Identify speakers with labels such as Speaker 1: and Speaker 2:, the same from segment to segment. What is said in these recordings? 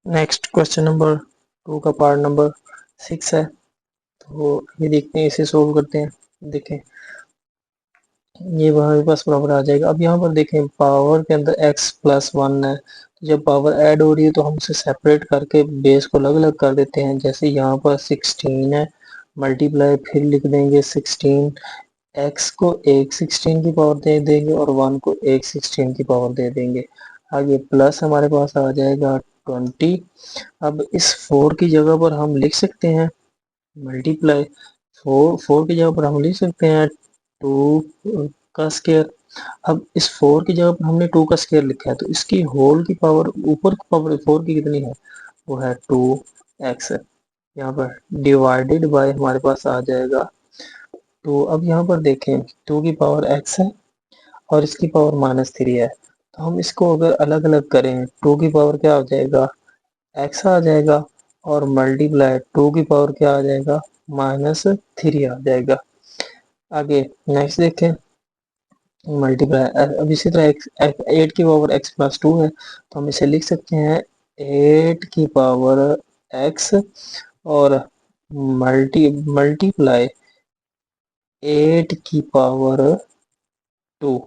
Speaker 1: Next question number 2 का part number 6 है। तो ये देखते हैं, इसे सोल्व करते हैं। देखें, ये हमारे पास बराबर आ जाएगा। अब यहाँ पर देखें, पावर के अंदर x प्लस 1 है, तो जब पावर ऐड हो रही है तो हम उसे सेपरेट करके बेस को अलग अलग कर देते हैं। जैसे यहाँ पर 16 है, मल्टीप्लाई फिर लिख देंगे 16, x को एक 16 की पावर दे देंगे और 1 को एक 16 की पावर दे देंगे। आगे प्लस हमारे पास आ जाएगा 20। अब इस 4 की जगह पर हम लिख सकते हैं मल्टीप्लाई, फोर की जगह पर हम लिख सकते हैं 2 का स्केयर। अब इस 4 की जगह पर हमने 2 का स्केयर लिखा है, तो इसकी होल की पावर, ऊपर की पावर 4 की कितनी है, वो है 2x। यहाँ पर डिवाइडेड बाय हमारे पास आ जाएगा। तो अब यहाँ पर देखें, 2 की पावर x है और इसकी पावर -3 है, तो हम इसको अगर अलग अलग करें, 2 की पावर क्या हो जाएगा, x आ जाएगा, और मल्टीप्लाई 2 की पावर क्या आ जाएगा, -3 आ जाएगा। आगे नेक्स्ट देखें, मल्टीप्लाई, अब इसी तरह 8 की पावर x प्लस 2 है, तो हम इसे लिख सकते हैं 8 की पावर x और मल्टीप्लाई 8 की पावर 2।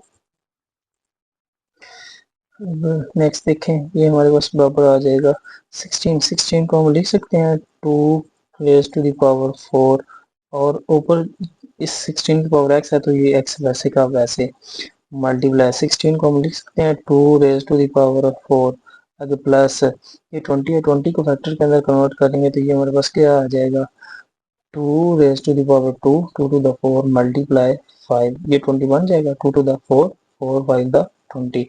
Speaker 1: नेक्स्ट देखें, ये हमारे पास बराबर आ जाएगा 16 को हम लिख सकते हैं 2 रेज टू द पावर 4, और ऊपर इस 16 की पावर x है, तो ये x वैसे का वैसे। मल्टीप्लाई 16 को हम लिख सकते हैं 2 रेज टू द पावर 4। आगे प्लस ये 20 है, 20 को फैक्टर के अंदर कन्वर्ट करेंगे तो ये हमारे पास क्या आ जाएगा, 2 raise to the power 2, 2 to the 4 multiply 5, ये 20 बन जाएगा, 2 टू द 4, 4 5 द 20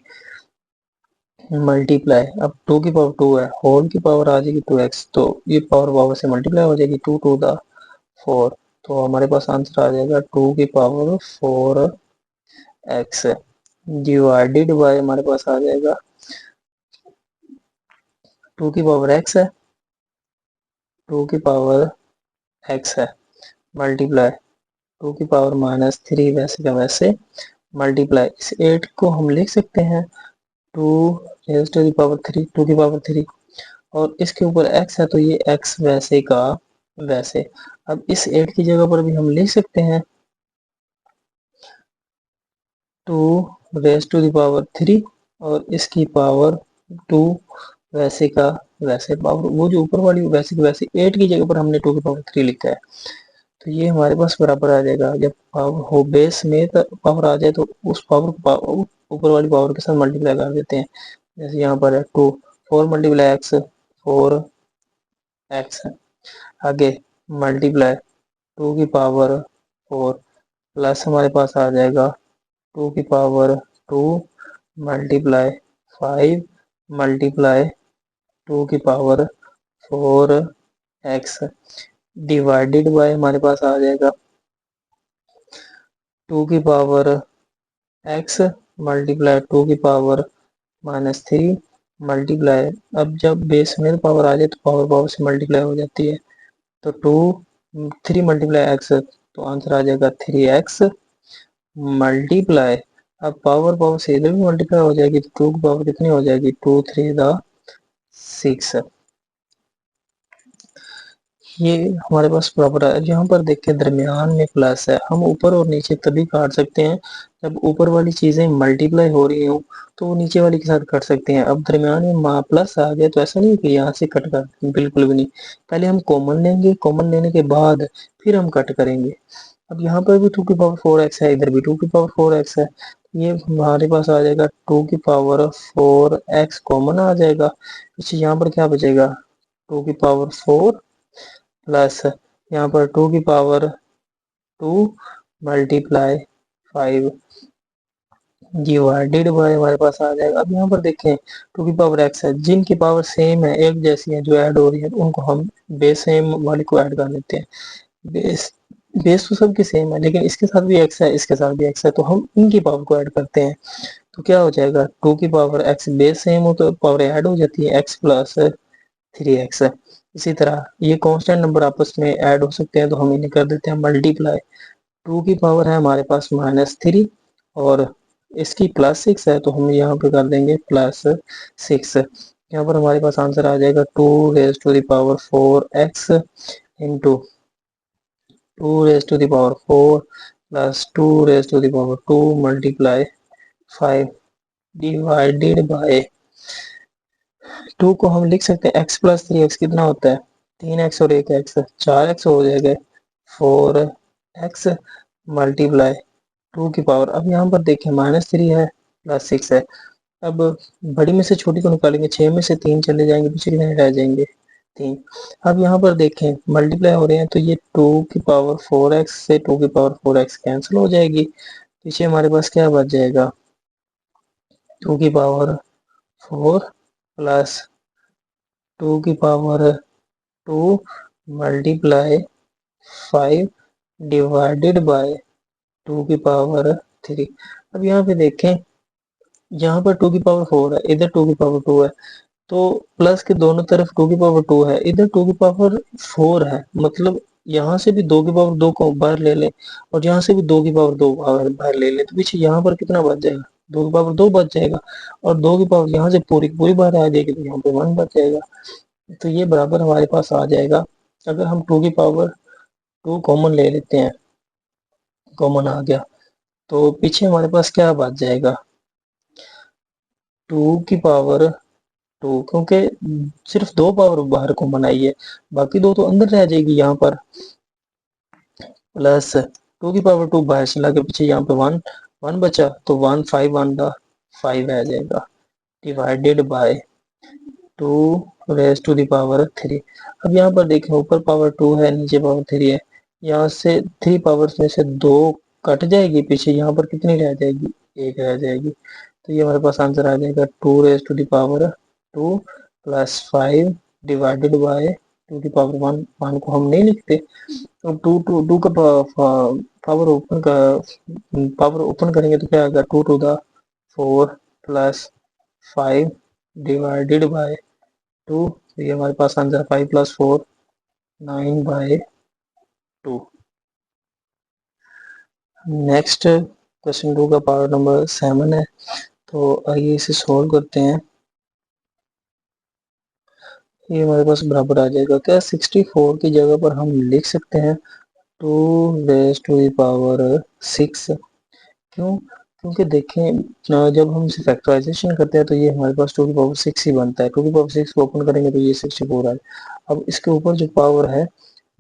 Speaker 1: मल्टीप्लाई। अब 2 की पावर 2 है, होल की पावर आ जाएगी 2x, तो ये पावर पावर से मल्टीप्लाई हो जाएगी 2 टू द 4, तो हमारे पास आंसर आ जाएगा 2 की पावर 4x डिवाइडेड बाय हमारे पास आ जाएगा 2 की पावर x है, 2 की पावर x है, मल्टीप्लाई 2 की पावर -3 वैसे का वैसे, मल्टीप्लाई इस 8 को हम लिख सकते हैं 2 रेज टू द पावर 3, 2 की पावर 3, और इसके ऊपर x है, तो ये x वैसे का वैसे। अब इस 8 की जगह पर भी हम लिख सकते हैं 2 रेज टू द पावर 3 और इसकी पावर 2 वैसे का वैसे। पावर वो जो ऊपर वाली वैसे की वैसे, 8 की जगह पर हमने 2 की पावर 3 लिखा है, तो ये हमारे पास बराबर आ जाएगा। जब पावर हो बेस में पावर आ जाए तो उस पावर को ऊपर वाली पावर के साथ मल्टीप्लाई कर देते हैं। जैसे यहाँ पर है 2, 4 मल्टीप्लाई एक्स, 4x है। आगे मल्टीप्लाई 2 की पावर 4 प्लस हमारे पास आ जाएगा 2 की पावर 2 मल्टीप्लाई 5 मल्टीप्लाई 2 की पावर 4x डिवाइडेड बाय हमारे पास आ जाएगा 2 की पावर x मल्टीप्लाई 2 की पावर -3 मल्टीप्लाई, अब जब बेस में पावर आ जाए तो पावर पावर से मल्टीप्लाई हो जाती है, तो 3 मल्टीप्लाई एक्स, तो आंसर आ जाएगा 3x मल्टीप्लाई, अब पावर पावर से इधर भी मल्टीप्लाई हो जाएगी, तो 2 की पावर कितनी हो जाएगी, 2 3 द 6। ये हमारे पास बराबर है। यहाँ पर देखिए दरमियान में प्लस है, हम ऊपर और नीचे तभी काट सकते हैं जब ऊपर वाली चीजें मल्टीप्लाई हो रही हो, तो वो नीचे वाली के साथ कट सकते हैं। अब दरमियान में प्लस आ गया तो ऐसा नहीं कि यहाँ से कट कर, बिल्कुल भी नहीं। पहले हम कॉमन लेंगे, कॉमन लेने के बाद फिर हम कट करेंगे। अब यहाँ पर भी 2 की पावर 4x है, इधर भी 2 की पावर 4x है, ये हमारे पास आ जाएगा 2 की पावर 4x कॉमन आ जाएगा। अच्छा, यहाँ पर क्या बचेगा, 2 की पावर 4 प्लस यहाँ पर 2 की पावर 2 मल्टीप्लाई 5 डिवाइडेड बाय हमारे पास आ जाएगा। अब यहाँ पर देखें 2 की पावर x है, जिनकी पावर सेम है, एक जैसी है, जो ऐड हो रही है, उनको हम बेस सेम वाली को ऐड कर देते हैं। बेस बेस तो सबकी सेम है, लेकिन इसके साथ भी x है, इसके साथ भी x है, तो हम इनकी पावर को ऐड करते हैं। तो क्या हो जाएगा, 2 की पावर x बेस सेम हो तो पावर ऐड हो जाती है, x प्लस 3x। इसी तरह ये कांस्टेंट नंबर आपस में ऐड हो सकते हैं, तो हम इन्हें कर देते हैं मल्टीप्लाई। 2 की पावर है हमारे पास -3 और इसकी +6 है, तो हम यहाँ पे कर देंगे +6। यहाँ पर हमारे पास आंसर आ जाएगा 2 raised to the power 4x into 2 raised to the power 4 plus 2 raised to the power 2 multiply 5 divided by 2 को हम लिख सकते हैं x प्लस 3x कितना होता है 3x और 1x 4x हो जाएगा 4x मल्टीप्लाई 2 की पावर। अब यहाँ पर देखें -3 है प्लस 6 है। अब बड़ी में से छोटी को निकालेंगे 6 में से 3 चले जाएंगे पीछे कितने रह जाएंगे 3। अब यहाँ पर देखें मल्टीप्लाई हो रहे हैं तो ये 2 की पावर 4x से 2 की पावर 4x कैंसिल हो जाएगी। पीछे हमारे पास क्या बच जाएगा 2 की पावर 4 प्लस 2 की पावर 2 मल्टीप्लाई 5 डिवाइडेड बाय 2 की पावर 3। अब यहाँ पे देखें यहाँ पर 2 की पावर 4 है इधर 2 की पावर 2 है तो प्लस के दोनों तरफ 2 की पावर 2 है इधर 2 की पावर 4 है मतलब यहाँ से भी 2 की पावर 2 को बाहर ले लें और यहाँ से भी 2 की पावर 2 बाहर ले लें तो पीछे यहाँ पर कितना बच जाएगा 2 की पावर 2 बच जाएगा और 2 की पावर यहाँ से पूरी पूरी बाहर आ जाएगी तो यहाँ पे 1 बच जाएगा। तो ये बराबर हमारे पास आ जाएगा। अगर हम 2 की पावर 2 कॉमन ले लेते हैं कॉमन आ गया तो पीछे हमारे पास क्या बच जाएगा 2 की पावर 2 क्योंकि सिर्फ 2 पावर बाहर कॉमन आई है बाकी 2 तो अंदर रह जाएगी यहाँ पर प्लस 2 की पावर 2 बाहर चला के पीछे यहाँ पे 1 बचा तो 1 5 1 का 5 आ जाएगा divided by 2 raise to the power 3। अब यहाँ पर देखें ऊपर पावर 2 है नीचे पावर 3 है यहाँ से 3 पावर्स में से 2 कट जाएगी पीछे यहाँ पर कितनी रह जाएगी 1 रह जाएगी। तो ये हमारे पास आंसर आ जाएगा 2 raise to the power 2 plus 5 divided by 2 की पावर 1 1 को हम नहीं लिखते तो 2 का पावर ओपन करेंगे तो क्या आएगा 2 to the 4 plus 5 divided by 2। तो ये हमारे पास answer 5 plus 4 9 by 2। Next question 2 का पावर नंबर 7 है तो आइए इसे सॉल्व करते हैं। ये हमारे पास बराबर आ जाएगा क्या 64 की जगह पर हम लिख सकते हैं 2 रेज टू द पावर 6। क्यों क्योंकि देखें जब हम इसे फैक्टराइजेशन करते हैं तो ये हमारे पास 2 की पावर 6 ही बनता है 2 की पावर 6 को ओपन करेंगे तो ये 64 है। अब इसके ऊपर जो पावर है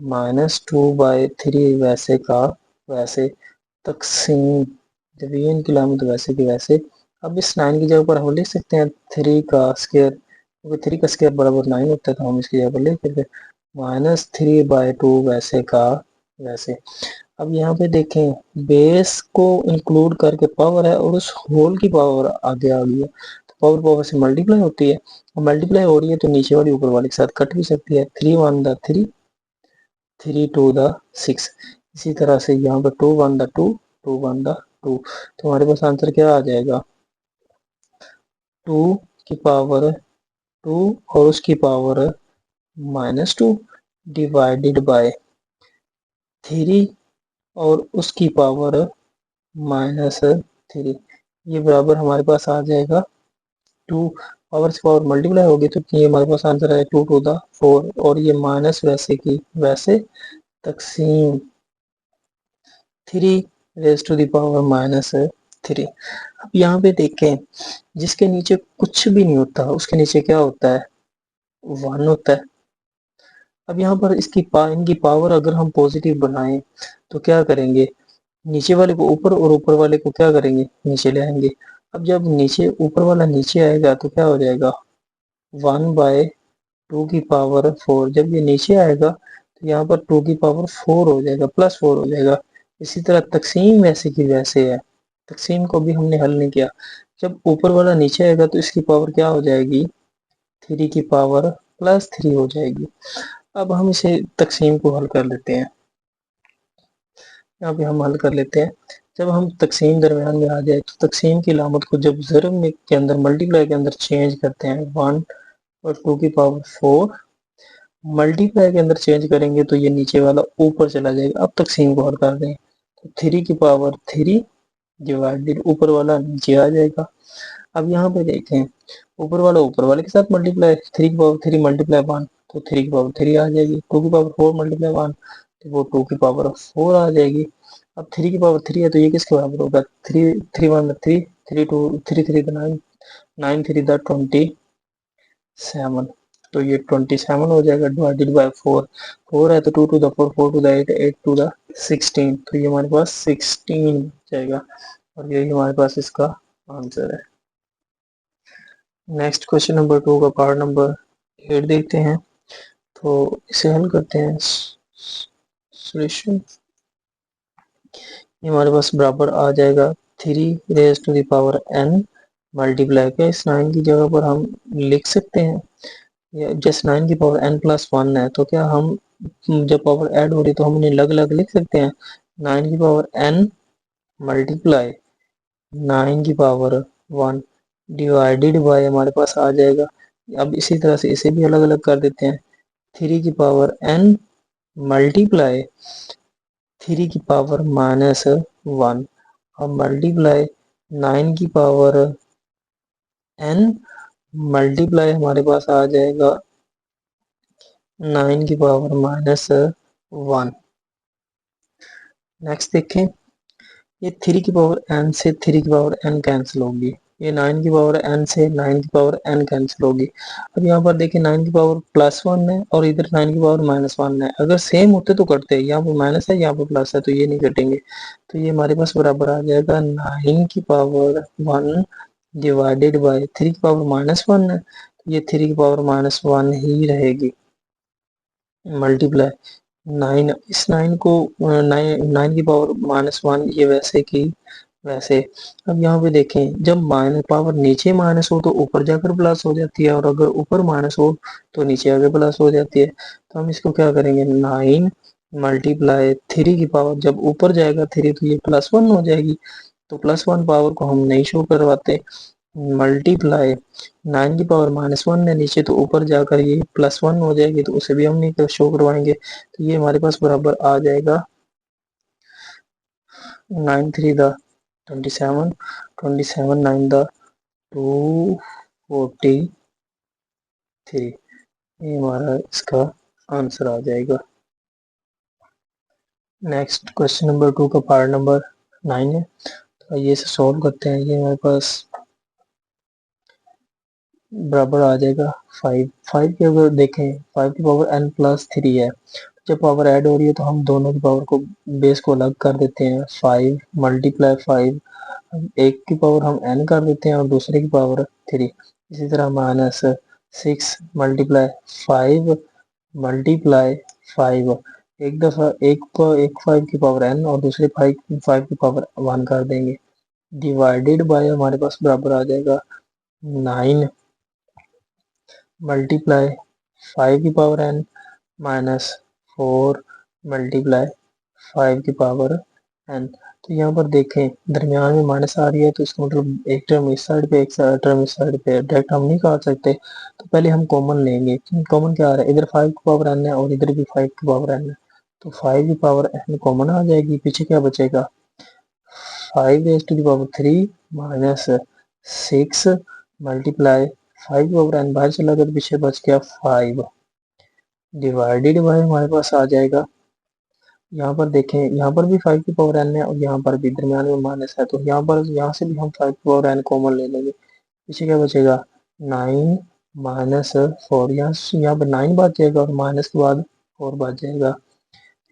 Speaker 1: -2/3 वैसे का वैसे तकसीम जब ये इनकी लामत वैसे की वैसे। अब इस 9 की जगह पर हम लिख सकते हैं 3 का स्क्वायर क्योंकि 3 का स्क्वायर बराबर 9 होता है तो हम इसकी जगह पर लिख सकते हैं -3/2 वैसे का वैसे। अब यहाँ पे देखें बेस को इंक्लूड करके पावर है और उस होल की पावर आगे आ गई है तो पावर पावर से मल्टीप्लाई होती है और मल्टीप्लाई हो रही है तो नीचे वाली ऊपर वाले के साथ कट भी सकती है 3 1 द 3 3 2 द 6। इसी तरह से यहाँ पर 2 1 द 2 2 1 द 2। तो हमारे पास आंसर क्या आ जाएगा 2 की पावर 2 और उसकी पावर -2 डिवाइडेड बाय 3 और उसकी पावर -3। ये बराबर हमारे पास आ जाएगा 2 पावर से पावर मल्टीप्लाई होगी तो ये हमारे पास आंसर है 2 टू द 4 और ये माइनस वैसे की वैसे तकसीम 3 रेज टू द पावर -3। अब यहाँ पे देखें जिसके नीचे कुछ भी नहीं होता उसके नीचे क्या होता है 1 होता है। अब यहाँ पर इनकी पावर अगर हम पॉजिटिव बनाएं तो क्या करेंगे नीचे वाले को ऊपर और ऊपर वाले को क्या करेंगे नीचे ले आएंगे। अब जब नीचे ऊपर वाला नीचे आएगा तो क्या हो जाएगा 1/2 की पावर 4। जब ये नीचे आएगा तो यहाँ पर 2 की पावर 4 हो जाएगा +4 हो जाएगा। इसी तरह तकसीम वैसे की वैसे है तकसीम को भी हमने हल नहीं किया। जब ऊपर वाला नीचे आएगा तो इसकी पावर क्या हो जाएगी 3 की पावर +3 हो जाएगी। अब हम इसे तकसीम को हल कर लेते हैं। यहाँ पे हम हल कर लेते हैं। जब हम तकसीम दरमियान में आ जाए तो तकसीम की लामत को जब ज़रब में के अंदर मल्टीप्लाई के अंदर चेंज करते हैं 1 और 2 की पावर 4 मल्टीप्लाई के अंदर चेंज करेंगे तो ये नीचे वाला ऊपर चला जाएगा। अब तकसीम को हल कर दें तो 3 की पावर 3 डिवाइडेड ऊपर वाला नीचे आ जाएगा। अब यहाँ पे देखें, ऊपर वाले के साथ मल्टीप्लाई, 3 की पावर 3 मल्टीप्लाई 1 तो 3 की पावर 3 आ जाएगी। 2 की पावर 4 मल्टीप्लाई 1 तो वो 2 की पावर 4 आ जाएगी। अब 3 की पावर 3 है तो ये किसके बराबर होगा? 3 3 1 3, 3 2 3 3 9 3 27, तो ये 27 हो जाएगा डिवाइडेड बाय 4। 4 है तो 2 to the 4, 4 to the 8, 8 to the 16, तो ये हमारे पास 16 जाएगा और यही हमारे पास इसका आंसर है। नेक्स्ट क्वेश्चन नंबर 2 का पार्ट नंबर 8 देखते हैं, तो इसे हल करते हैं। सॉल्यूशन हमारे पास बराबर आ जाएगा 3 raise to the power n multiply के इस 9 की जगह पर हम लिख सकते हैं, जैसे 9 की पावर n प्लस 1 है तो क्या हम जब पावर ऐड हो रही तो हम उन्हें अलग अलग लिख सकते हैं। 9 की पावर n मल्टीप्लाई 9 की पावर 1 डिवाइडेड बाय हमारे पास आ जाएगा। अब इसी तरह से इसे भी अलग अलग कर देते हैं। 3 की पावर n मल्टीप्लाई 3 की पावर -1 और मल्टीप्लाई 9 की पावर n मल्टीप्लाई हमारे पास आ जाएगा 9 की पावर -1। नेक्स्ट देखें, ये 3 की पावर n से 3 की पावर n कैंसिल होगी, ये 9 की पावर n से 9 की पावर n कैंसिल होगी। अब यहाँ पर देखिए 9 की पावर +1 है और इधर 9 की पावर -1 है, अगर सेम होते तो करते, यहाँ पर माइनस है यहाँ पर प्लस है तो ये नहीं कटेंगे, तो ये हमारे पास बराबर आ जाएगा 9 की पावर 1 डिवाइडेड बाय 3 की पावर -1 है, तो ये 3 की पावर -1 ही रहेगी मल्टीप्लाई 9, इस 9 को 9 की पावर -1 ये वैसे की वैसे। अब यहाँ पे देखें, जब माइनस पावर नीचे माइनस हो तो ऊपर जाकर प्लस हो जाती है और अगर ऊपर माइनस हो तो नीचे आकर प्लस हो जाती है, तो हम इसको क्या करेंगे 9 मल्टीप्लाई 3 की पावर, जब ऊपर जाएगा 3 तो ये +1 हो जाएगी, तो +1 पावर को हम नहीं शो करवाते, मल्टीप्लाई 9 की पावर -1 है नीचे तो ऊपर जाकर ये +1 हो जाएगी तो उसे भी हम नहीं शो करवाएंगे, तो ये हमारे पास बराबर आ जाएगा 9 3 द 27, 27 9 द 243, ये हमारा इसका आंसर आ जाएगा। नेक्स्ट क्वेश्चन नंबर 2 का पार्ट नंबर 9 है, तो ये से सॉल्व करते हैं। ये हमारे पास बराबर आ जाएगा 5। 5 की अगर देखें 5 की पावर n+3 है, जब पावर ऐड हो रही है तो हम दोनों की पावर को बेस को अलग कर देते हैं। 5 मल्टीप्लाई 5, एक की पावर हम n कर देते हैं और दूसरे की पावर 3। इसी तरह -6 मल्टीप्लाई 5 मल्टीप्लाई 5, एक दफ़ा एक 5 की पावर n और दूसरे 5 की पावर 1 कर देंगे, डिवाइडेड बाय हमारे पास बराबर आ जाएगा 9 मल्टीप्लाई 5 की पावर n -4 मल्टीप्लाई 5 की पावर n। तो यहाँ पर देखें दरमियान में माइनस आ रही है तो इसका मतलब एक टर्म इस साइड पे एक टर्म इस साइड पे, डायरेक्ट हम नहीं काट सकते, तो पहले हम कॉमन लेंगे। कॉमन क्या आ रहा है, इधर 5 की पावर n है और इधर भी 5 की पावर n है, तो 5 की पावर n कॉमन आ जाएगी, पीछे क्या बचेगा 5 raised to the power 3 -6 multiply 5 की पावर n बाहर चला गया तो पीछे बच गया 5 डिवाइडेड बाय हमारे पास आ जाएगा, यहाँ पर देखें यहाँ पर भी 5 की पावर n है और यहाँ पर भी दरमियान में माइनस है, तो यहाँ से भी हम 5 की पावर n कॉमन ले लेंगे, पीछे क्या बचेगा 9 -4, यहाँ पर 9 बच जाएगा और माइनस के बाद 4 बच जाएगा,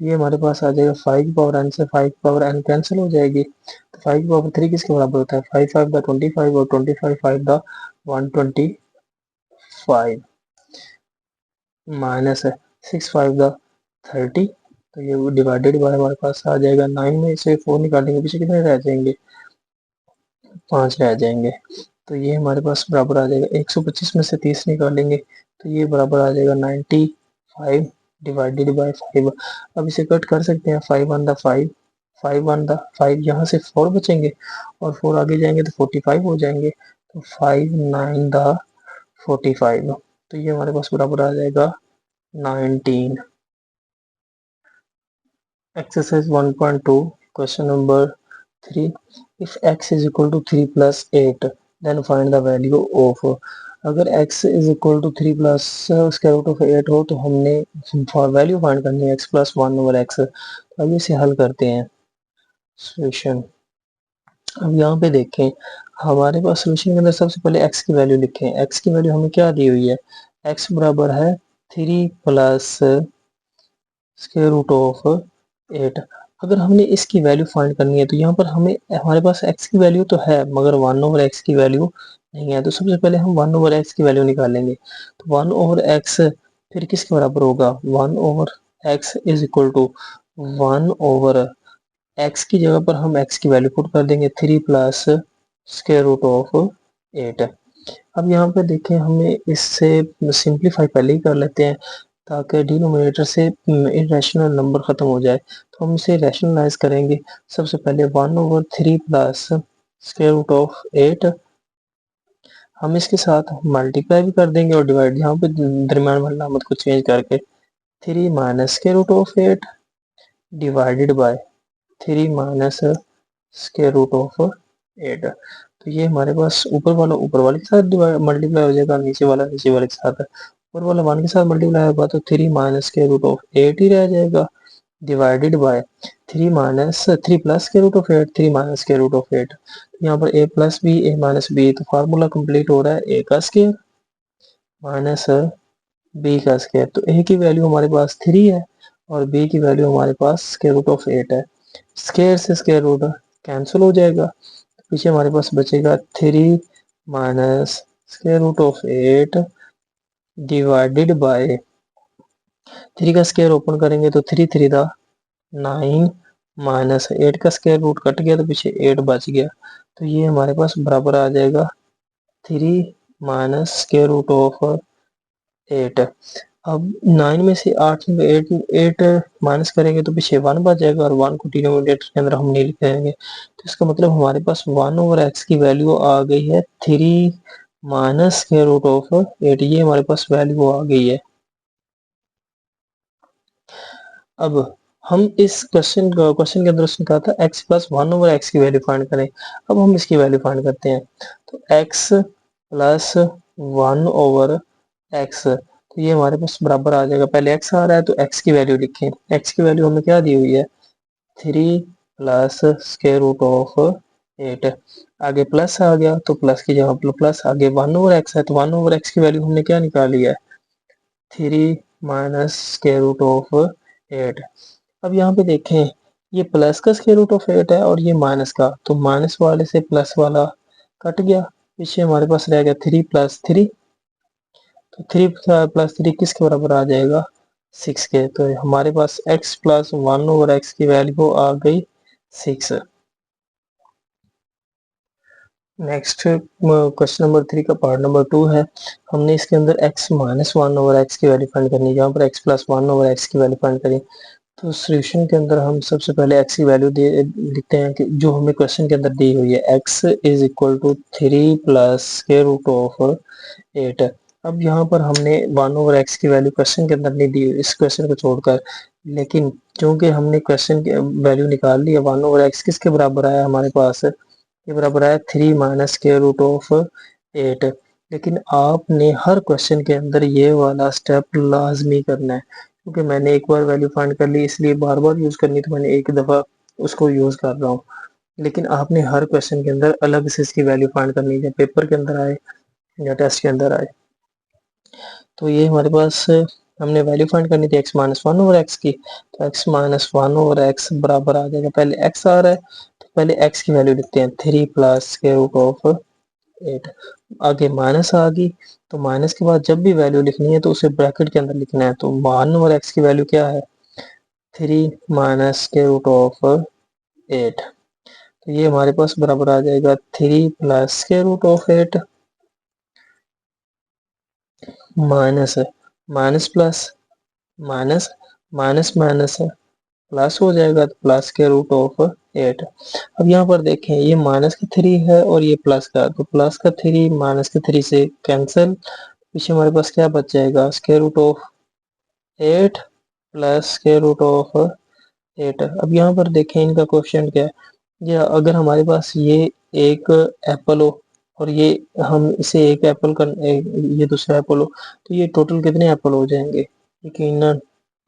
Speaker 1: ये हमारे पास आ जाएगा 5 की पावर n से 5 की पावर n कैंसिल हो जाएगी, तो 5 की पावर 3 किसके बराबर होता है 5 5 द 25 और 25 5 द 125 माइनस 6 5 द 30, तो ये डिवाइडेड बाय हमारे पास आ जाएगा 9 में से 4 निकालेंगे पीछे कितने रह जाएंगे 5 रह जाएंगे, तो ये हमारे पास बराबर आ जाएगा 125 में से 30 निकालेंगे तो ये बराबर आ जाएगा 95 डिवाइडेड बाय 5। अब इसे कट कर सकते हैं 5 1 द 5, 5 1 द 5, यहाँ से 4 बचेंगे और 4 आगे जाएंगे तो 45 हो जाएंगे, तो 5 9 द 45, तो ये हमारे पास बराबर आ जाएगा 19। Exercise 1.2 question number 3, if x is equal to 3 plus 8 then find the value of. अगर x is equal to 3 plus square root of 8 हो तो हमने वैल्यू फाइंड करनी है x प्लस 1 ओवर x। तो अब इसे हल करते हैं। सॉल्यूशन, अब यहाँ पे देखें हमारे पास सॉल्यूशन के अंदर सबसे पहले x की वैल्यू लिखें। x की वैल्यू हमें क्या दी हुई है, x बराबर है 3 प्लस स्क्वायर रूट ऑफ 8। अगर हमने इसकी वैल्यू फाइंड करनी है तो यहाँ पर हमें हमारे पास x की वैल्यू तो है मगर 1 ओवर x की वैल्यू नहीं है। तो सबसे पहले हम 1 ओवर x की वैल्यू निकालेंगे। तो 1 ओवर x फिर किसके बराबर होगा, 1 over x is equal to 1 over x की जगह पर हम x की वैल्यू पुट कर देंगे 3 प्लस स्क्वायर रूट ऑफ 8। अब यहाँ पे देखें हमें इससे सिंप्लीफाई पहले ही कर लेते हैं ताकि डिनोमिनेटर से इरेशनल नंबर खत्म हो जाए। तो हम इसे रैशनलाइज करेंगे। सबसे पहले 1 over 3 plus square root of 8 हम इसके साथ मल्टीप्लाई भी कर देंगे और डिवाइड यहाँ पे दरमियान वाली अलामत को चेंज करके 3 minus square root of 8 divided by 3 minus square root of 8। तो ये हमारे पास ऊपर वाले के साथ मल्टीप्लाई हो जाएगा, नीचे वाला नीचे वाले के साथ, ऊपर वाला 1 के साथ मल्टीप्लाई होगा तो 3 माइनस स्क्वायर रूट ऑफ 8 ही रह जाएगा divided by 3 plus square root of 8 3 minus square root of 8। यहाँ पर a plus B a minus B, तो फार्मूला कंप्लीट हो रहा है a का स्क्वायर माइनस b का स्क्वायर। तो a की वैल्यू हमारे पास 3 है और b की वैल्यू हमारे पास स्क्वायर रूट ऑफ 8 है। स्क्वायर से स्क्वायर रूट कैंसिल हो जाएगा, पीछे हमारे पास बचेगा 3 minus square root of 8 divided by 3 का स्क्वायर ओपन करेंगे तो 3 3 दा 9 माइनस 8 का स्क्वायर रूट कट गया तो पीछे 8 बच गया। तो ये हमारे पास बराबर आ जाएगा 3 माइनस स्क्वायर रूट ऑफ 8। अब 9 में से 8 माइनस करेंगे तो पीछे 1 बच जाएगा और 1 को डिनोमिनेटर के अंदर हम नहीं लिखेंगे। तो इसका मतलब हमारे पास 1 ओवर एक्स की वैल्यू आ गई है 3 माइनस स्क्वायर रूट ऑफ 8। ये हमारे पास वैल्यू आ गई है। अब हम इस क्वेश्चन के अंदर उसने कहा था x प्लस 1 ओवर एक्स की वैल्यू फाइंड करें। अब हम इसकी वैल्यू फाइंड करते हैं। तो x प्लस 1 ओवर एक्स, तो ये हमारे पास बराबर आ जाएगा। पहले x आ रहा है तो x की वैल्यू लिखें। x की वैल्यू हमें क्या दी हुई है, 3 प्लस स्क्वायर रूट ऑफ 8। आगे प्लस आ गया तो प्लस की जगह प्लस, आगे 1 ओवर एक्स है तो 1 ओवर एक्स की वैल्यू हमने क्या निकाली है, 3 माइनस स्क्वायर रूट ऑफ 8। अब यहाँ पे देखें ये प्लस का स्क्वायर रूट ऑफ 8 है और ये माइनस का, तो माइनस वाले से प्लस वाला कट गया, पीछे हमारे पास रह गया 3 प्लस 3। तो 3 प्लस 3 किसके बराबर आ जाएगा, 6 के। तो हमारे पास x प्लस 1 ओवर एक्स की वैल्यू आ गई 6। नेक्स्ट क्वेश्चन नंबर 3 का पार्ट नंबर 2 है। हमने इसके अंदर x माइनस 1 ओवर एक्स की वैल्यू फाइंड करनी है, जहाँ पर x प्लस 1 ओवर एक्स की वैल्यू फाइंड करें। तो सॉल्यूशन के अंदर हम सबसे पहले x की वैल्यू दे लिखते हैं कि जो हमें क्वेश्चन के अंदर दी हुई है, x is equal to 3 plus square root of 8। अब यहाँ पर हमने 1 ओवर एक्स की वैल्यू क्वेश्चन के अंदर नहीं दी हुई, इस क्वेश्चन को छोड़कर, लेकिन क्योंकि हमने क्वेश्चन की वैल्यू निकाल ली है, 1 ओवर एक्स किसके बराबर आया हमारे पास, ये बराबर आया 3 माइनस स्क्वायर रूट ऑफ 8। लेकिन आपने हर क्वेश्चन के अंदर ये वाला स्टेप लाजमी करना है, क्योंकि मैंने एक बार वैल्यू फाइंड कर ली इसलिए बार बार यूज़ करनी, तो मैंने एक दफ़ा उसको यूज़ कर रहा हूँ। लेकिन आपने हर क्वेश्चन के अंदर अलग से इसकी वैल्यू फाइंड करनी है, पेपर के अंदर आए या टेस्ट के अंदर आए। तो ये हमारे पास हमने वैल्यू फाइंड करनी थी x माइनस 1 ओवर एक्स की, तो x माइनस 1 ओवर एक्स बराबर आ जाएगा, पहले x आ रहा है तो पहले x की वैल्यू लिखते हैं 3 प्लस स्क्वायर रूट ऑफ 8। आगे माइनस आ गई तो माइनस के बाद जब भी वैल्यू लिखनी है तो उसे ब्रैकेट के अंदर लिखना है। तो 1 ओवर एक्स की वैल्यू क्या है, 3 माइनस स्क्वायर रूट ऑफ 8। तो ये हमारे पास बराबर आ जाएगा 3 plus square root of 8 minus है minus plus minus minus minus है प्लस हो जाएगा, तो प्लस के रूट ऑफ 8। अब यहाँ पर देखें ये माइनस का 3 है और ये प्लस का, तो प्लस का 3 माइनस के 3 से कैंसिल, पीछे हमारे पास क्या बच जाएगा, square root of 8 plus square root of 8। अब यहाँ पर देखें इनका क्वेश्चन क्या है, या अगर हमारे पास ये एक एप्पल हो और ये हम इसे एक एप्पल कर ये दूसरा एप्पल हो, तो ये टोटल कितने एप्पल हो जाएंगे? यकीनन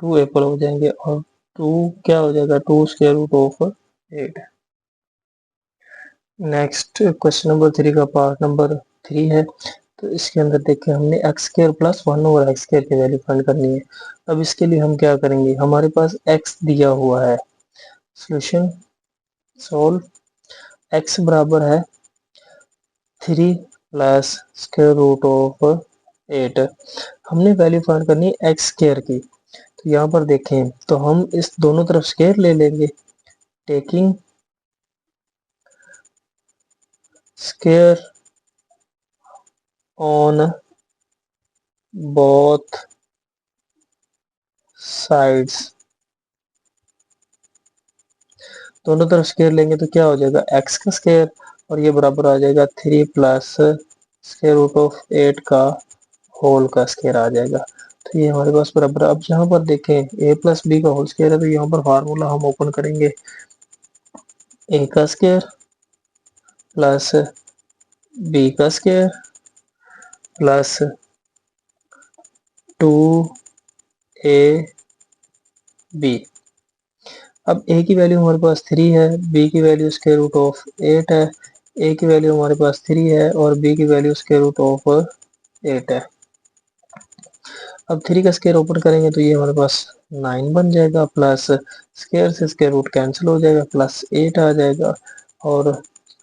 Speaker 1: 2 एप्पल हो जाएंगे। और 2 क्या हो जाएगा? 2 square root of 8। Next question number 3 का पार्ट नंबर 3 है। तो इसके अंदर देखें, हमने x square plus 1 over x square की वैल्यू फाइंड करनी है। अब इसके लिए हम क्या करेंगे, हमारे पास एक्स दिया हुआ है। Solution solve. एक्स बराबर है 3 प्लस स्क्वायर रूट ऑफ 8। हमने वैल्यू फाइंड करनी है एक्स स्क्वायर की। तो यहाँ पर देखें तो हम इस दोनों तरफ स्क्वायर ले लेंगे, taking square on both sides. दोनों तरफ स्क्वायर लेंगे तो क्या हो जाएगा, एक्स का स्क्वायर, और ये बराबर आ जाएगा 3 प्लस स्क्वायर रूट ऑफ 8 का होल का स्क्वायर आ जाएगा। तो ये हमारे पास बराबर। अब यहाँ पर देखें ए प्लस बी का होल स्क्वायर है, तो यहाँ पर फार्मूला हम ओपन करेंगे, ए का स्क्वायर प्लस बी का स्क्वायर प्लस 2 ए बी। अब ए की वैल्यू हमारे पास 3 है, बी की वैल्यू स्क्वायर रूट ऑफ 8 है, ए की वैल्यू हमारे पास 3 है और बी की वैल्यू स्क्वायर रूट ऑफ 8 है। अब 3 का स्क्वायर ओपन करेंगे तो ये हमारे पास 9 बन जाएगा, प्लस स्क्वायर से स्क्वायर रूट कैंसिल हो जाएगा, प्लस 8 आ जाएगा, और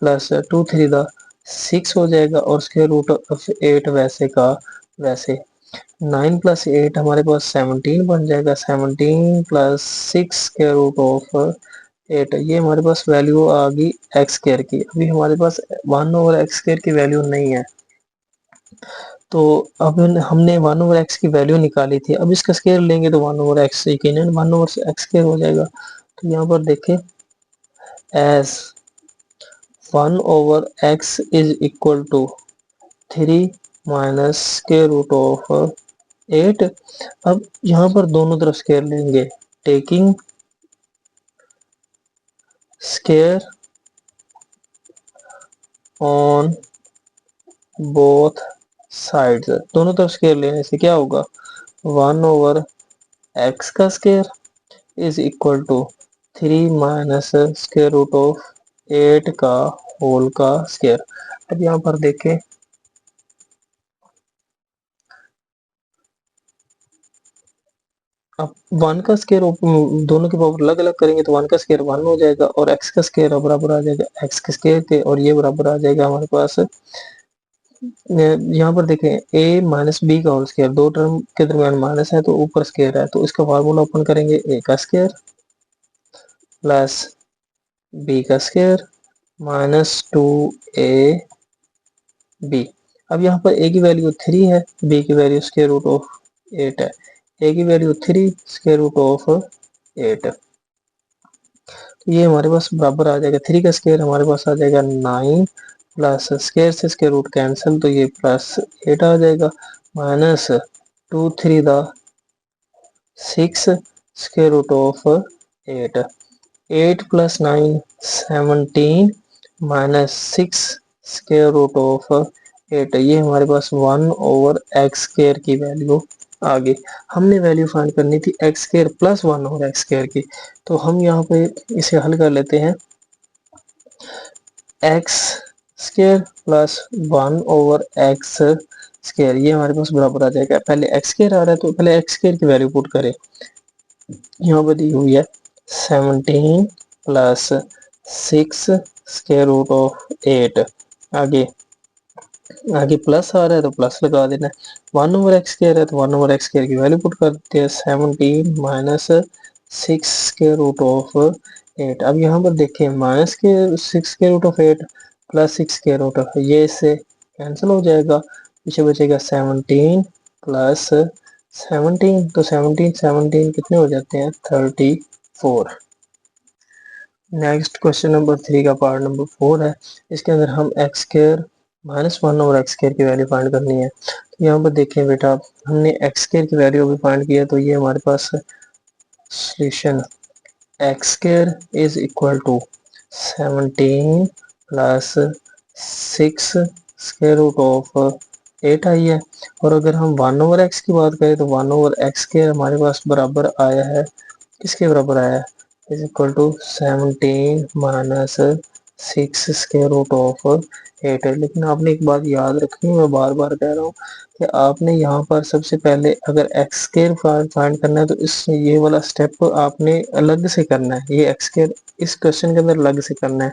Speaker 1: प्लस 2 3 दा 6 हो जाएगा, और स्क्वायर रूट ऑफ 8 वैसे का वैसे। 9 प्लस 8 हमारे पास 17 बन जाएगा, 17 प्लस 6 स्क्वायर रूट ऑफ 8। ये हमारे पास वैल्यू आ गई एक्स स्क्वायर की। अभी हमारे पास 1 ओवर एक्स स्क्वायर की वैल्यू नहीं है, तो अब हमने 1 ओवर एक्स की वैल्यू निकाली थी। अब इसका स्क्वायर लेंगे तो 1 ओवर एक्स, यकीनन 1 ओवर एक्स स्क्वायर हो जाएगा। तो यहाँ पर देखें, as 1 over X is equal to 3 minus square root of 8। अब यहाँ पर दोनों तरफ स्क्वायर लेंगे, taking square on both sides. दोनों तरफ स्क्वायर लेने से क्या होगा, 1 ओवर एक्स का square is equal to 3 minus square root of 8 का होल का स्क्वायर। अब यहाँ पर देखें, अब 1 का स्क्वायर दोनों के पावर अलग अलग करेंगे तो 1 का स्क्वायर 1 हो जाएगा, और x का स्क्वायर बराबर आ जाएगा x के स्क्वायर के, और ये बराबर आ जाएगा हमारे पास। यहाँ पर देखें a माइनस बी का होल स्क्वायर, दो टर्म के दरमियान माइनस है तो ऊपर स्क्वायर है, तो इसका फार्मूला ओपन करेंगे, a का स्क्वायर प्लस बी का स्क्वायर माइनस 2ab। अब यहाँ पर a की वैल्यू 3 है, b की वैल्यू स्क्वायर रूट ऑफ 8 है, a की वैल्यू 3 स्क्वायर रूट ऑफ 8। तो ये हमारे पास बराबर आ जाएगा, 3 का स्क्वायर हमारे पास आ जाएगा 9, प्लस स्क्वायर से स्क्वायर रूट कैंसिल, तो ये प्लस 8 आ जाएगा, माइनस 2 3 दा 6 square root of 8। 8 plus 9 17 minus 6 square root of 8। ये हमारे पास 1 ओवर एक्स स्क्वायर की वैल्यू आ गई। हमने वैल्यू फाइंड करनी थी X square plus 1 over x square की, तो हम यहाँ पे इसे हल कर लेते हैं। X square plus 1 over x square, ये हमारे पास बराबर आ जाएगा, पहले एक्स स्क्वायर आ रहा है तो पहले एक्स स्क्वायर की वैल्यू पुट करें। यहाँ पर दी हुई है 17 प्लस 6 स्क्वायर रूट ऑफ 8। आगे आगे प्लस आ रहा है तो प्लस लगा देना है। 1 ओवर एक्स स्क्वायर है तो 1 ओवर एक्स स्क्वायर की वैल्यू पुट कर देते हैं, 17 माइनस 6 स्क्वायर रूट ऑफ 8। अब यहाँ पर देखें, माइनस के 6 square root of 8 plus 6 square root of, ये इससे कैंसिल हो जाएगा, पीछे बचेगा 17 प्लस 17, तो 17 17 कितने हो जाते हैं, 34। नेक्स्ट क्वेश्चन नंबर 3 का पार्ट नंबर 4 है। इसके अंदर हम x square minus 1 over x square की वैल्यू फाइंड करनी है। तो यहाँ पर देखें बेटा, हमने एक्स स्क्वायर की वैल्यू अभी फाइंड किया, तो ये हमारे पास solution x square is equal to 17 plus 6 square root of 8 आई है। और अगर हम 1/x की बात करें तो 1/x² हमारे पास बराबर आया है, किसके बराबर आया है, is equal to 17 minus 6 square root of 8 है। लेकिन आपने एक बात याद रखनी है, मैं बार बार कह रहा हूँ कि आपने यहाँ पर सबसे पहले अगर एक्स स्क्वायर फाइंड करना है तो इस ये वाला स्टेप आपने अलग से करना है, ये एक्स स्क्वायर इस क्वेश्चन के अंदर अलग से करना है।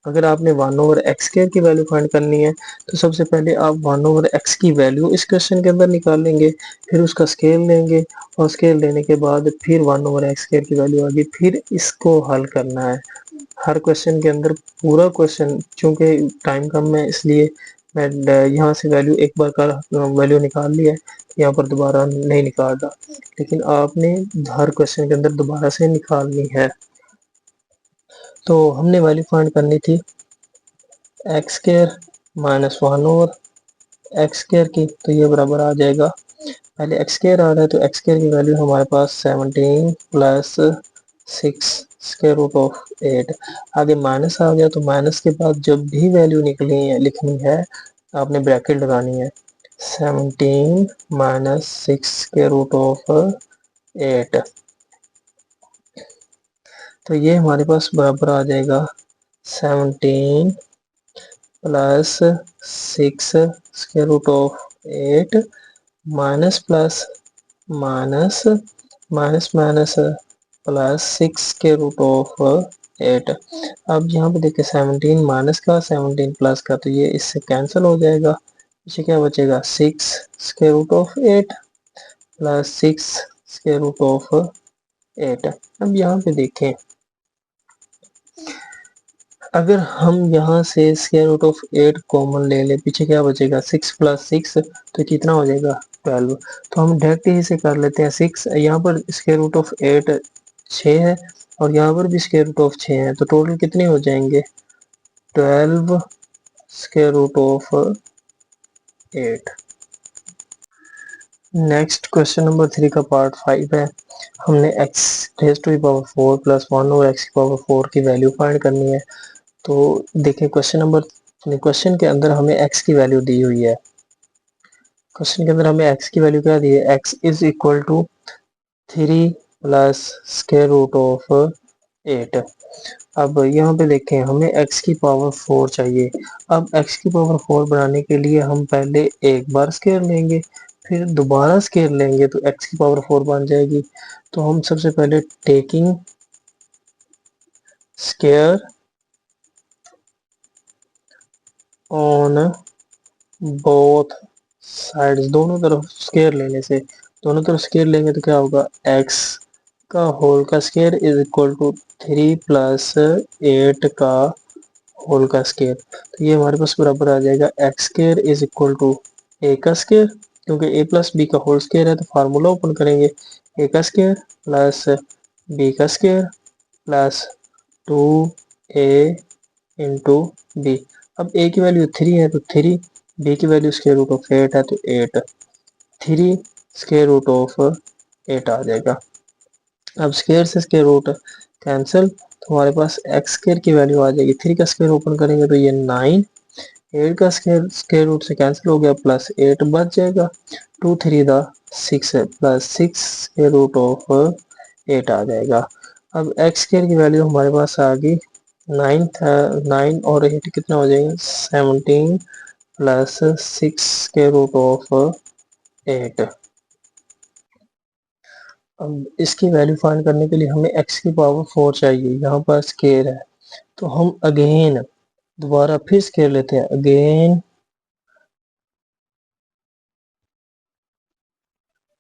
Speaker 1: अगर आपने 1/x² की वैल्यू फाइंड करनी है तो सबसे पहले आप 1/x की वैल्यू इस क्वेश्चन के अंदर निकालेंगे, फिर उसका स्केल लेंगे और स्केल लेने के बाद फिर 1/x² की वैल्यू आ गई, फिर इसको हल करना है। हर क्वेश्चन के अंदर पूरा क्वेश्चन, चूंकि टाइम कम है इसलिए मैं यहाँ से वैल्यू एक बार का वैल्यू निकाल लिया है, यहाँ पर दोबारा नहीं निकाल रहा, लेकिन आपने हर क्वेश्चन के अंदर दोबारा से निकालनी है। तो हमने वैल्यू फाइंड करनी थी x² माइनस 1/x² की, तो ये बराबर आ जाएगा, पहले x² आ रहा है तो x² की वैल्यू हमारे पास 17 प्लस 6 स्क्वायर रूट ऑफ 8। आगे माइनस आ गया तो माइनस के बाद जब भी वैल्यू लिखनी है आपने ब्रैकेट लगानी है, 17 माइनस 6 स्क्वायर रूट ऑफ 8। तो ये हमारे पास बराबर आ जाएगा 17 plus 6 square root of 8 minus plus minus minus minus plus 6 के रूट ऑफ 8। अब यहाँ पे देखिए 17 माइनस का 17 प्लस का, तो ये इससे कैंसिल हो जाएगा, पीछे क्या बचेगा 6 square root of 8 plus 6 square root of 8। अब यहाँ पे देखें अगर हम यहाँ से स्क्वायर रूट ऑफ 8 कॉमन ले ले, पीछे क्या बचेगा 6 प्लस 6, तो कितना हो जाएगा 12। तो हम डायरेक्ट ही से कर लेते हैं 6, यहाँ पर स्क्वायर रूट ऑफ 8 6 है और यहाँ पर भी स्क्वायर रूट ऑफ 6 है, तो टोटल कितने हो जाएंगे 12 square root of 8। Next question number 3 का पार्ट 5 है। हमने x raise to the power 4 plus 1/x की पावर 4 की वैल्यू फाइंड करनी है। तो देखिए क्वेश्चन के अंदर हमें x की वैल्यू दी हुई है, क्वेश्चन के अंदर हमें x की वैल्यू क्या दी है, x is equal to 3 plus square root of 8। अब यहाँ पे देखें हमें x की पावर 4 चाहिए। अब x की पावर 4 बनाने के लिए हम पहले एक बार स्क्वायर लेंगे, फिर दोबारा स्क्वायर लेंगे तो x की पावर 4 बन जाएगी। तो हम सबसे पहले taking square on both sides, दोनों तरफ स्क्वायर लेने से, दोनों तरफ स्क्वायर लेंगे तो क्या होगा x का होल का square is equal to 3 plus 8 का होल का स्क्वायर। तो ये हमारे पास बराबर आ जाएगा x square is equal to a का स्क्वायर, क्योंकि ए प्लस बी का होल स्क्वायर है तो फार्मूला ओपन करेंगे, ए का स्क्वायर प्लस बी का square plus 2a into B. अब ए की वैल्यू 3 है तो 3, बी की वैल्यू स्क्वायर रूट ऑफ 8 है तो 8, 3 स्क्वायर रूट ऑफ 8 आ जाएगा। अब स्क्वायर से स्क्वायर रूट कैंसिल, तो हमारे पास एक्स स्क्वायर की वैल्यू आ जाएगी, 3 का स्क्वायर ओपन करेंगे तो ये 9, 8 का स्क्वायर स्क्वायर रूट से कैंसिल हो गया, प्लस 8 बच जाएगा, 2 3 दा 6 है प्लस 6 स्क्वायर रूट ऑफ 8 आ जाएगा। अब एक्स स्क्वायर की वैल्यू हमारे पास आ गई 9 था, 9 और 8 कितना हो जाएगा 17 प्लस 6 स्क्वायर रूट ऑफ 8। अब इसकी वैल्यू फाइंड करने के लिए हमें x की पावर 4 चाहिए, यहाँ पर स्केयर है तो हम अगेन दोबारा फिर स्केयर लेते हैं, again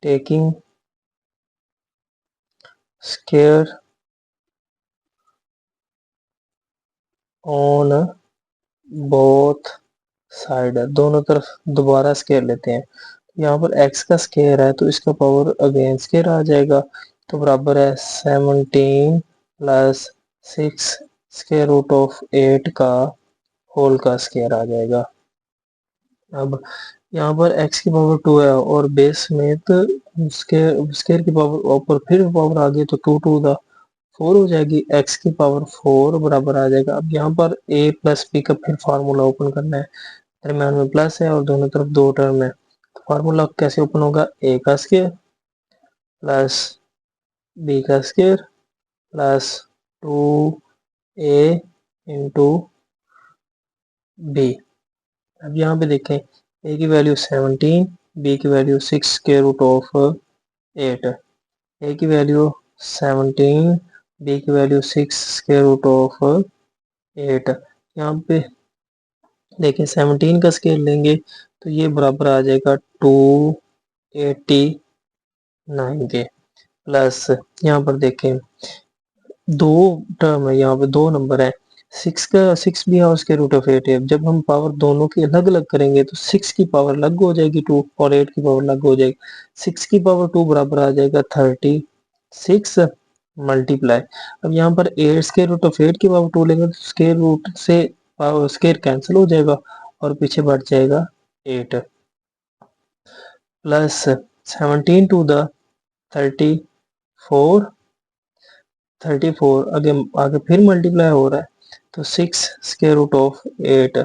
Speaker 1: taking square on both side, दोनों तरफ दोबारा स्केयर लेते हैं। यहाँ पर x का स्केयर है तो इसका पावर अगेन स्केयर आ जाएगा, तो बराबर है 17 प्लस 6 स्केयर रूट ऑफ 8 का होल का स्केयर आ जाएगा। अब यहाँ पर x की पावर 2 है और बेस में तो स्केयर की पावर ऊपर फिर पावर आ गई तो 2 टू द 4 हो जाएगी, x की पावर 4 बराबर आ जाएगा। अब यहाँ पर a प्लस बी का फिर फार्मूला ओपन करना है, दरम्यान में प्लस है और दोनों तरफ दो टर्म है। तो फार्मूला कैसे ओपन होगा, ए का स्क्वायर प्लस बी का square plus 2a into B. अब यहाँ पे देखें, ए की वैल्यू 17, बी की value 6 square root of 8। A की वैल्यू 17, बी की वैल्यू 6 स्क्वायर रूट ऑफ 8। यहाँ पे देखें 17 का स्केयर लेंगे तो ये बराबर आ जाएगा 289 के। प्लस यहाँ पर देखें दो टर्म है, यहाँ पे दो नंबर है, 6 भी है और स्क्वायर रूट ऑफ 8 है। जब हम पावर दोनों की अलग अलग करेंगे तो 6 की पावर अलग हो जाएगी 2 और 8 की पावर अलग हो जाएगी। 6 की पावर 2 बराबर आ जाएगा 36 मल्टीप्लाई। अब यहाँ पर 8 स्क्वायर रूट ऑफ 8 की पावर 2 लेंगे तो स्क्वायर रूट से पावर स्क्वायर कैंसिल हो जाएगा और पीछे बढ़ जाएगा 8 प्लस 17 टू द 34 आगे आगे फिर मल्टीप्लाई हो रहा है तो 6 square root of 8।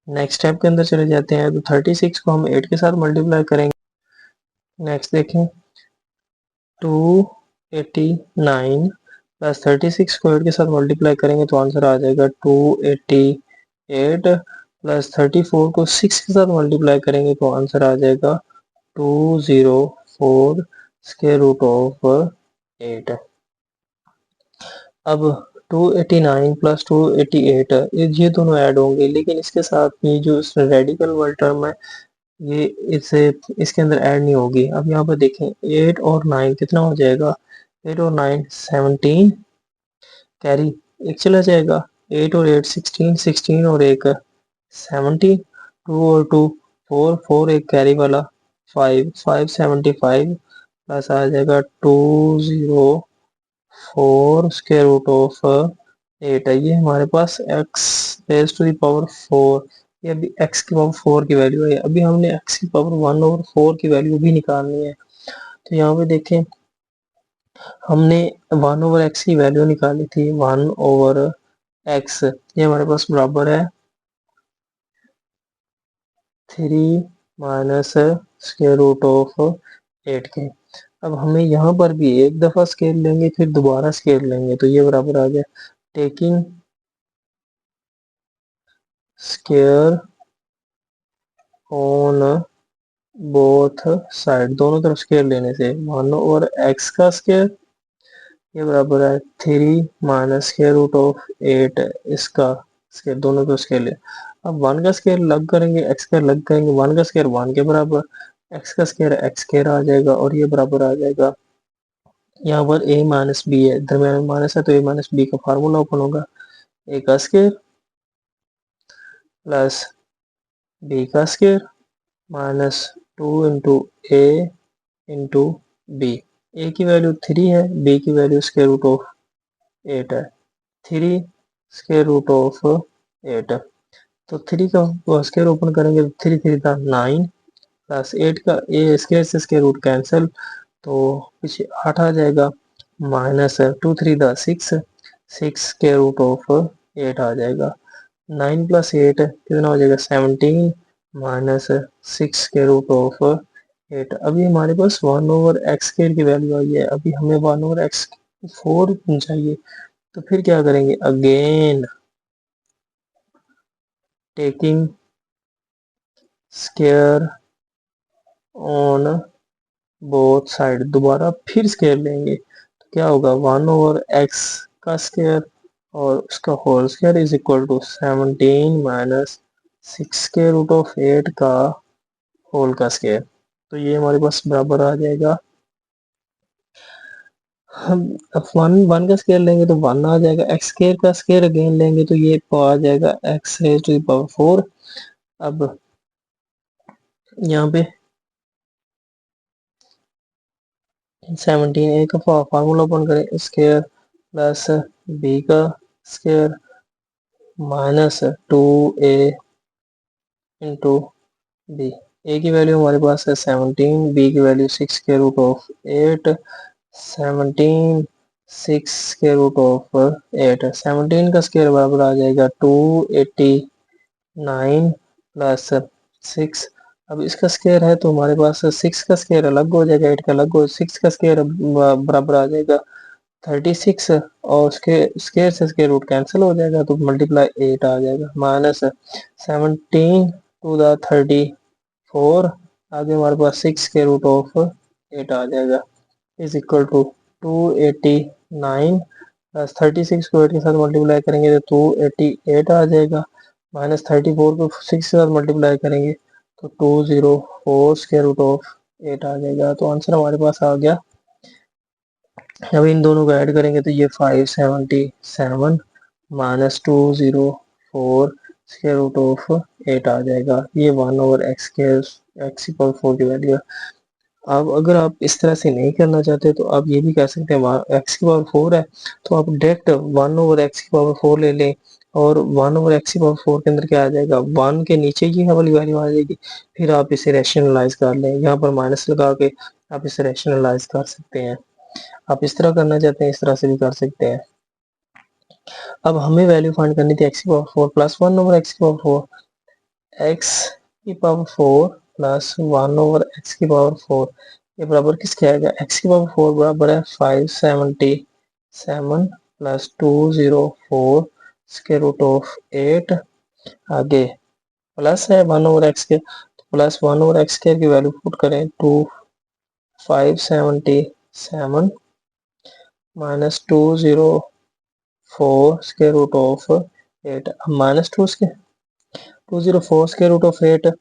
Speaker 1: Next step के अंदर चले जाते हैं तो 36 को हम 8 के साथ मल्टीप्लाई करेंगे। नेक्स्ट देखें 289 प्लस 36 को 8 के साथ मल्टीप्लाई करेंगे तो आंसर आ जाएगा 288 प्लस 34 को 6 के साथ मल्टीप्लाई करेंगे तो आंसर आ जाएगा 204 स्क्वायर रूट ऑफ 8। अब 289 प्लस 288 ये दोनों ऐड होंगे, लेकिन इसके साथ ये जो रेडिकल वाला टर्म है ये इससे इसके अंदर ऐड नहीं होगी। अब यहाँ पर देखें 8 और 9 कितना हो जाएगा, 8 और 9 17 कैरी एक चला जाएगा, 8 और 8 16, 16 और एक 17, 2 और 2 4, 4 एक कैरी वाला 5, 5 75 प्लस आ जाएगा 204 स्क्वायर रूट ऑफ 8 है। ये हमारे पास x raise to the power 4, ये अभी x की पावर 4 की वैल्यू है। अभी हमने x की पावर 1 ओवर 4 की वैल्यू भी निकालनी है। तो यहाँ पे देखें हमने 1 ओवर x की वैल्यू निकाली थी, 1 ओवर x ये हमारे पास बराबर है 3 माइनस स्क्वायर रूट ऑफ 8 के। अब हमें यहाँ पर भी एक दफ़ा स्केल लेंगे फिर दोबारा स्केल लेंगे तो ये बराबर आ गया taking square on both side, दोनों तरफ स्केयर लेने से 1 ओवर x का स्केयर ये बराबर है 3 माइनस स्केयर रूट ऑफ 8 इसका स्केयर, दोनों तरफ स्केयर ले। अब 1 का स्केयर अलग करेंगे, x का अलग करेंगे, 1 का स्केयर 1 के बराबर, x का स्केयर x स्केयर आ जाएगा और ये बराबर आ जाएगा, यहाँ पर a माइनस बी है, दरम्यान में माइनस है तो a माइनस बी का फार्मूला ओपन होगा, a का स्केयर प्लस b का square minus 2 into A into b. A की वैल्यू 3 है, बी की वैल्यू स्क्वायर रूट ऑफ 8 है, 3 स्क्वायर रूट ऑफ 8। तो 3 का स्क्वायर ओपन करेंगे तो 3 3 था 9 प्लस 8 का ए स्क्वायर से स्क्वायर रूट कैंसिल तो पीछे 8 आ जाएगा, माइनस 2 3 था 6, 6 स्क्वायर रूट ऑफ 8 आ जाएगा, 9 प्लस 8 कितना हो जाएगा 17 माइनस 6 के रूट ऑफ 8। अभी हमारे पास 1 ओवर एक्स स्क्वायर की वैल्यू आई है, अभी हमें 1 ओवर एक्स 4 चाहिए। तो फिर क्या करेंगे, again taking square on both side, दोबारा फिर स्क्वायर लेंगे तो क्या होगा 1 ओवर एक्स का स्क्वायर और उसका whole square is equal to 17 minus 6 के रूट ऑफ 8 का होल का स्क्वायर। तो ये हमारे पास बराबर आ जाएगा, हम अब वन का स्क्वायर लेंगे तो 1 आ जाएगा, एक्स स्क्वायर का स्क्वायर अगेन लेंगे तो ये आ जाएगा x raise to the power 4। अब यहाँ पे 17 ए का फार्मूला ओपन करें, स्क्वायर प्लस बी का square minus 2a into b. A की वैल्यू हमारे पास है 17, बी की वैल्यू 6 के रूट ऑफ 8, 17 6 के रूट ऑफ 8, 17 का स्क्वायर बराबर आ जाएगा 289 प्लस 6। अब इसका स्क्वायर है तो हमारे पास 6 का स्क्वायर अलग हो जाएगा, 8 का अलग हो, 6 का स्क्वायर बराबर आ जाएगा 36 और उसके स्क्वायर से स्क्वायर रूट कैंसिल हो जाएगा तो मल्टीप्लाई 8 आ जाएगा। माइनस 17 टू द 34, आगे हमारे पास 6 के रूट ऑफ 8 आ जाएगा, इज इक्वल टू 289 प्लस 36 को 8 के साथ मल्टीप्लाई करेंगे तो 288 आ जाएगा, माइनस 34 को 6 के साथ मल्टीप्लाई करेंगे तो 204 स्क्वायर रूट ऑफ 8 आ जाएगा। तो आंसर हमारे पास आ गया। अब इन दोनों को ऐड करेंगे तो ये 577 माइनस 204 स्क्वायर रूट ऑफ 8 आ जाएगा। ये 1/x के एक्स की पावर 4 की वैल्यू है। अब अगर आप इस तरह से नहीं करना चाहते तो आप ये भी कह सकते हैं एक्स की पावर 4 है तो आप डायरेक्ट 1/x की पावर 4 ले लें और 1/x की पावर 4 के अंदर क्या आ जाएगा, 1 के नीचे ये वाली वैल्यू आ जाएगी, फिर आप इसे रैशनलाइज कर लें, यहाँ पर माइनस लगा के आप इसे रैशनलाइज कर सकते हैं। आप इस तरह करना चाहते हैं इस तरह से भी कर सकते हैं। अब हमें वैल्यू फाइंड करनी थी एक्स की पावर 4 प्लस 1/x की पावर 4, एक्स की पावर 4 प्लस 1/x की पावर 4 ये बराबर किसके आएगा, एक्स की पावर 4 बराबर है 577 प्लस 204 स्क्वायर रूट ऑफ 8, आगे प्लस है 1/x के तो प्लस 1/x स्क्वायर की वैल्यू पुट करें 577 minus 204 square root of 8, minus 204 square root of 8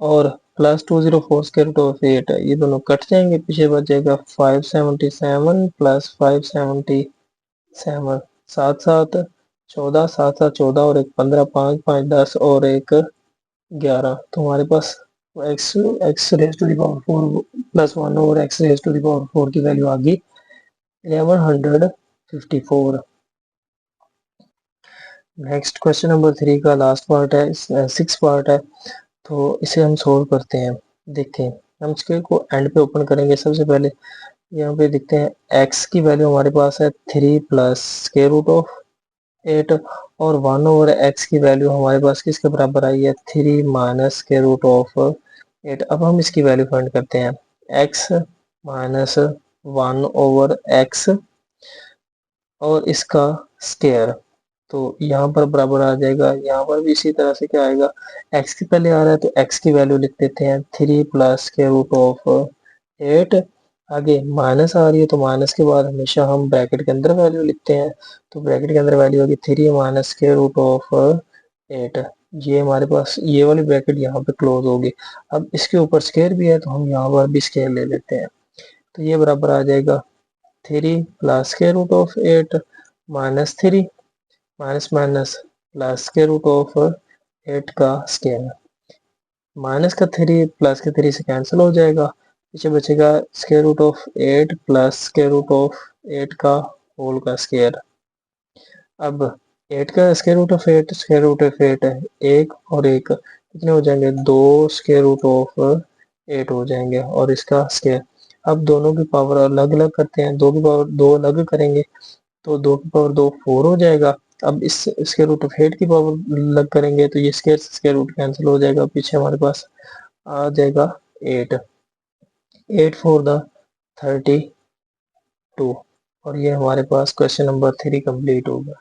Speaker 1: और प्लस 204 स्क्वायर रूट ऑफ 8, ये दोनों कट जाएंगे, पीछे बच जाएगा 577 प्लस 577, 7 7 14 और एक 15, 5 5 10 और एक 11, तो हमारे पास x x raise to the power 4 plus 1 और x raise to the power 4 की वैल्यू आ गई 1154। नेक्स्ट क्वेश्चन नंबर 3 का लास्ट पार्ट है, 6 पार्ट है, तो इसे हम सोल्व करते हैं। देखें हम स्क्वायर को एंड पे ओपन करेंगे। सबसे पहले यहाँ पे देखते हैं x की वैल्यू हमारे पास है 3 प्लस स्क्वायर रूट ऑफ 8 और 1/x की वैल्यू हमारे पास किसके बराबर आई है 3 माइनस स्क्वायर रूट ऑफ 8। अब हम इसकी वैल्यू फाइंड करते हैं x माइनस 1/x और इसका स्क्वायर, तो यहाँ पर बराबर आ जाएगा, यहाँ पर भी इसी तरह से क्या आएगा, x के पहले आ रहा है तो x की वैल्यू लिख देते हैं 3 प्लस स्क्वायर रूट ऑफ 8, आगे माइनस आ रही है तो माइनस के बाद हमेशा हम ब्रैकेट के अंदर वैल्यू लिखते हैं, तो ब्रैकेट के अंदर वैल्यू होगी 3 माइनस स्क्वायर रूट ऑफ 8। ये हमारे पास ये वाली ब्रैकेट यहाँ पे क्लोज होगी। अब इसके ऊपर स्क्वायर भी है तो हम यहाँ पर भी स्क्वायर ले लेते हैं, तो ये बराबर आ जाएगा 3 plus square root of 8 minus 3 minus minus plus square root of 8 का स्क्वायर, माइनस का 3 प्लस के 3 से कैंसिल हो जाएगा, पीछे बचेगा square root of 8 plus square root of 8 का होल का स्क्वायर। अब 8 का square root of 8 square root of 8 है, एक और एक कितने हो जाएंगे, 2 स्क्वायर रूट ऑफ 8 हो जाएंगे और इसका स्क्वायर। अब दोनों की पावर अलग अलग करते हैं, 2 की पावर 2 अलग करेंगे तो 2 की पावर 2 4 हो जाएगा। अब इस स्क्वायर रूट ऑफ 8 की पावर अलग करेंगे तो ये स्क्वायर रूट कैंसिल हो जाएगा, पीछे हमारे पास आ जाएगा 8 8 4 द 32 और ये हमारे पास क्वेश्चन नंबर 3 कंप्लीट होगा।